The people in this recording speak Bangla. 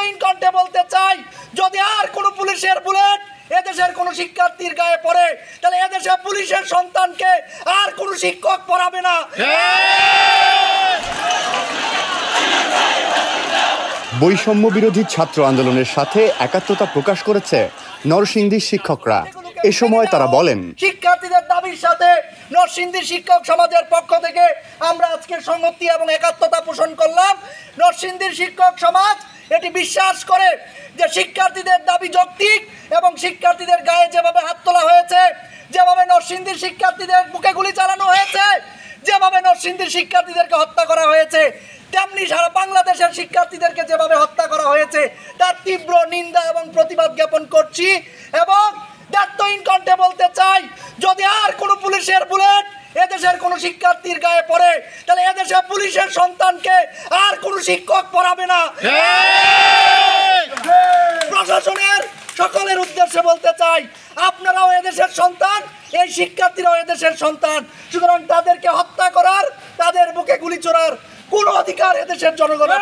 দায়িত্বহীন কণ্ঠে বলতে চাই, যদি আর কোনো পুলিশের বুলেট এদেশের কোনো শিক্ষার্থীর গায়ে পড়ে, তাহলে এদেশে পুলিশের সন্তানকে আর কোনো শিক্ষক পড়াবে না। বৈষম্য বিরোধী ছাত্র আন্দোলনের সাথে একাত্মতা প্রকাশ করেছে নরসিংদীর শিক্ষকরা। এ সময় তারা বলেন, শিক্ষার্থীদের দাবির সাথে নরসিংদীর শিক্ষক সমাজের পক্ষ থেকে আমরা আজকে সংহতি এবং একাত্মতা পোষণ করলাম। নরসিংদীর শিক্ষক সমাজ এটি বিশ্বাস করে যে শিক্ষার্থীদের দাবি যৌক্তিক এবং শিক্ষার্থীদের গায়ে যেভাবে হাত তোলা হয়েছে, যেভাবে নরসিংদীর শিক্ষার্থীদের বুকে গুলি চালানো হয়েছে, যেভাবে নরসিংদীর শিক্ষার্থীদেরকে হত্যা করা হয়েছে, তেমনি সারা বাংলাদেশের শিক্ষার্থীদেরকে যেভাবে হত্যা করা হয়েছে তার তীব্র নিন্দা এবং প্রতিবাদ জ্ঞাপন করছি। এবং দায়িত্বহীন কণ্ঠে বলতে চাই, যদি আর কোনো পুলিশের বুলেট এদেশের কোনো শিক্ষার্থীর গায়ে পড়ে, তাহলে এদেশে পুলিশের সন্তানকে আর কোনো শিক্ষক পড়াবে না। প্রশাসনের সকলের উদ্দেশ্যে বলতে চাই, আপনারাও এদেশের সন্তান, এই শিক্ষার্থীরাও এদেশের সন্তান। সুতরাং তাদেরকে হত্যা করার, তাদের বুকে গুলি ছোড়ার কোনো অধিকার এদেশের জনগণের।